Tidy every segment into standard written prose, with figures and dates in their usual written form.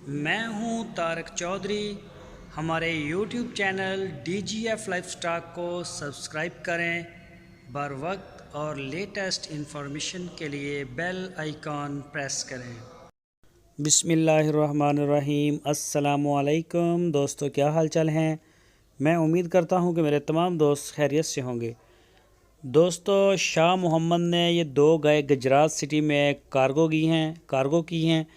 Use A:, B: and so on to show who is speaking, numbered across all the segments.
A: मैं हूं तारक चौधरी। हमारे YouTube चैनल DGF लाइफस्टाइल को सब्सक्राइब करें। बर वक्त और लेटेस्ट इन्फॉर्मेशन के लिए बेल आइकॉन प्रेस करें। बिस्मिल्लाहिर्रहमानिर्रहीम। अस्सलामुअलैकुम दोस्तों, क्या हाल चाल हैं। मैं उम्मीद करता हूं कि मेरे तमाम दोस्त खैरियत से होंगे। दोस्तों, शाह मोहम्मद ने ये 2 गाय गुजरात सिटी में कार्गो की हैं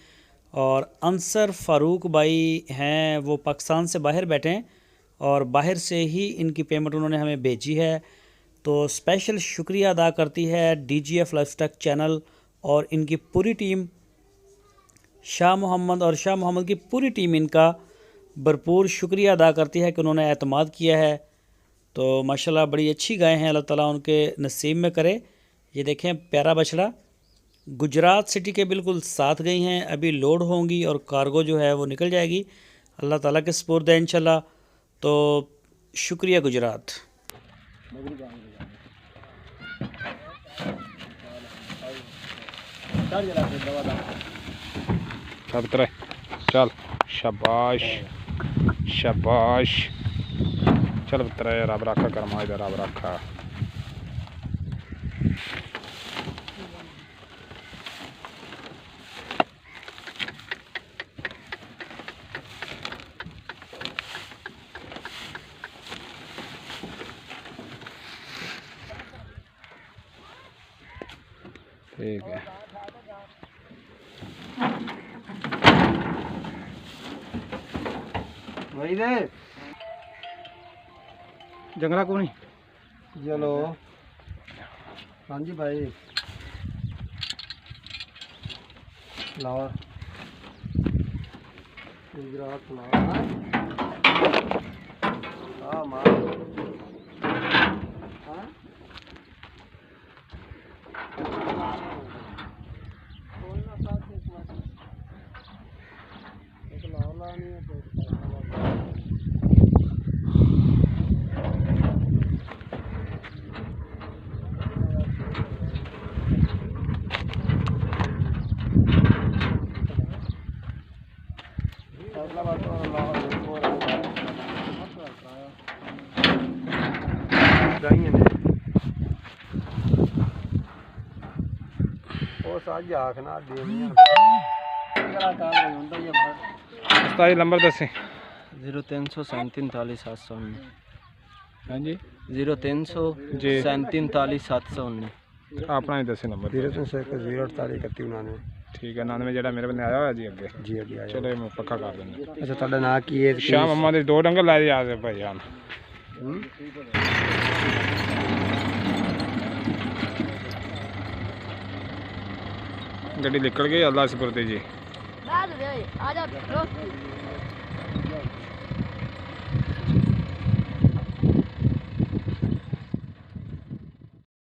A: और अंसर फ़ारूक भाई हैं, वो पाकिस्तान से बाहर बैठे हैं और बाहर से ही इनकी पेमेंट उन्होंने हमें भेजी है। तो स्पेशल शुक्रिया अदा करती है DGF लाइफस्टाइल चैनल और इनकी पूरी टीम, शाह मोहम्मद और शाह मोहम्मद की पूरी टीम इनका भरपूर शुक्रिया अदा करती है कि उन्होंने एतमाद किया है। तो माशाल्लाह बड़ी अच्छी गाय हैं, अल्लाह ताला उनके नसीब में करे। ये देखें, प्यारा बछड़ा गुजरात सिटी के बिल्कुल साथ गई हैं, अभी लोड होंगी और कार्गो जो है वो निकल जाएगी। अल्लाह ताला के सुपुर्द है इंशाल्लाह। तो शुक्रिया गुजरात।
B: चल शाबाश शाबाश, चल पुत्र, रब रखा करमा, इधर रब रखा। ठीक है,
C: वही दे
B: जंगला को नहीं।
C: चलो हाँ जी भाई, लाओ गुजरात लाओ। हाँ माँ, हाँ बोलना साथ एक लाओ ला नहीं है तो आखना
B: नंबर दसे
C: 0337
B: हाँ जी
C: 0337
B: अपना ही दसे नंबर
C: 0301
B: ठीक है। 99 जो मेरे बंदे आया हुआ जी अगे
C: जी अभी आया।
B: चलो मैं पक्का कर देंगे।
C: अच्छा ਤੁਹਾਡਾ ਨਾਂ ਕੀ ਹੈ?
B: शाह मोहम्मद के 2 डंगर लाई जा भाई जान। गड्डी निकल गई, अल्लाह सुपुर्द जी।